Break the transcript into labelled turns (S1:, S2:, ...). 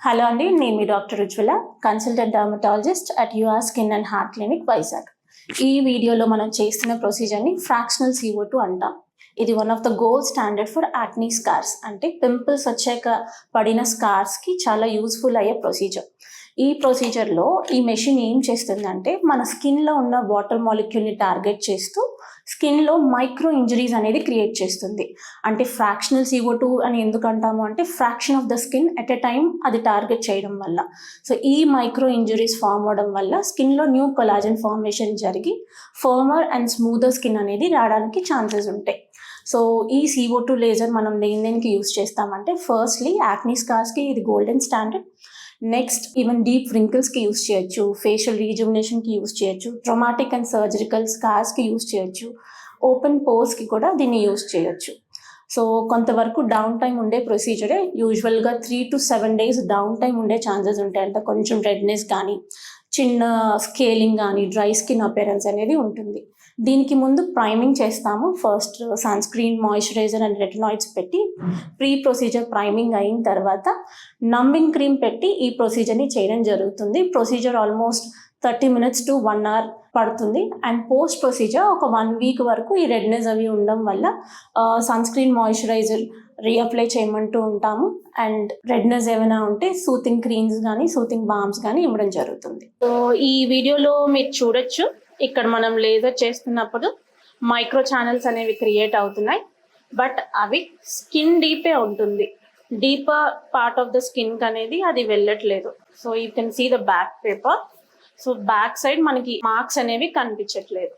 S1: Hello అండి, నేను మీ doctor Ujwala, consultant dermatologist at your skin and heart clinic Vizag. ఈ వీడియోలో మనం చేస్తున్న ప్రొసీజర్ని ఫ్రాక్షనల్ CO2 అంటాం. ఇది one of the gold standard for acne scars, అంటే పింపుల్స్ వచ్చాక పడిన స్కార్స్కి చాలా యూస్ఫుల్ అయ్యే ప్రొసీజర్. ఈ ప్రొసీజర్లో ఈ మెషిన్ ఏం చేస్తుందంటే మన స్కిన్లో ఉన్న వాటర్ మాలిక్యూల్ని టార్గెట్ చేస్తూ స్కిన్లో మైక్రో ఇంజరీస్ అనేది క్రియేట్ చేస్తుంది. అంటే ఫ్రాక్షనల్ CO2 అని ఎందుకు అంటాము అంటే fraction of the skin at a time అది టార్గెట్ చేయడం వల్ల. సో ఈ మైక్రో ఇంజరీస్ ఫామ్ అవడం వల్ల స్కిన్లో న్యూ కొలాజన్ ఫార్మేషన్ జరిగి ఫర్మర్ అండ్ స్మూదర్ స్కిన్ అనేది రావడానికి ఛాన్సెస్ ఉంటాయి. సో ఈ CO2 లేజర్ మనం దేనికి యూస్ చేస్తామంటే, ఫస్ట్లీ యాక్నీ స్కార్స్కి ఇది golden standard. Next even deep రింకిల్స్కి యూస్ చేయొచ్చు, ఫేషియల్ రీజుమినేషన్కి యూస్ చేయొచ్చు, ట్రామాటిక్ అండ్ సర్జికల్ స్కార్స్కి యూస్ చేయొచ్చు, ఓపెన్ పోర్స్కి కూడా దీన్ని యూస్ చేయొచ్చు. సో కొంతవరకు డౌన్ టైం ఉండే ప్రొసీజరే. యూజువల్గా 3 to 7 days డౌన్ టైం ఉండే ఛాన్సెస్ ఉంటాయి. అంటే కొంచెం రెడ్నెస్ కానీ చిన్న స్కేలింగ్ కానీ డ్రై స్కిన్ అపియరెన్స్ అనేది ఉంటుంది. దీనికి ముందు ప్రైమింగ్ చేస్తాము. First sunscreen, moisturiser and retinoids పెట్టి ప్రీ ప్రొసీజర్ ప్రైమింగ్ అయిన తర్వాత నంబింగ్ క్రీమ్ పెట్టి ఈ ప్రొసీజర్ని చేయడం జరుగుతుంది. Procedure almost 30 minutes to 1 hour పడుతుంది. అండ్ పోస్ట్ ప్రొసీజర్ ఒక 1 week వరకు ఈ రెడ్నెస్ అవి ఉండడం వల్ల సన్ స్క్రీన్, మాయిశ్చరైజర్ రీఅప్లై చేయమంటూ ఉంటాము. అండ్ రెడ్నెస్ ఏమైనా ఉంటే సూతింగ్ క్రీమ్స్ కానీ సూతింగ్ బామ్స్ కానీ ఇవ్వడం జరుగుతుంది. సో ఈ వీడియోలో మీరు చూడొచ్చు, ఇక్కడ మనం లేజర్ చేస్తున్నప్పుడు మైక్రో ఛానల్స్ అనేవి క్రియేట్ అవుతున్నాయి. బట్ అవి స్కిన్ డీపే ఉంటుంది, deeper part of the skin అనేది అది వెళ్ళట్లేదు. So you can see the back paper. So back side మనకి మార్క్స్ అనేవి కనిపించట్లేదు.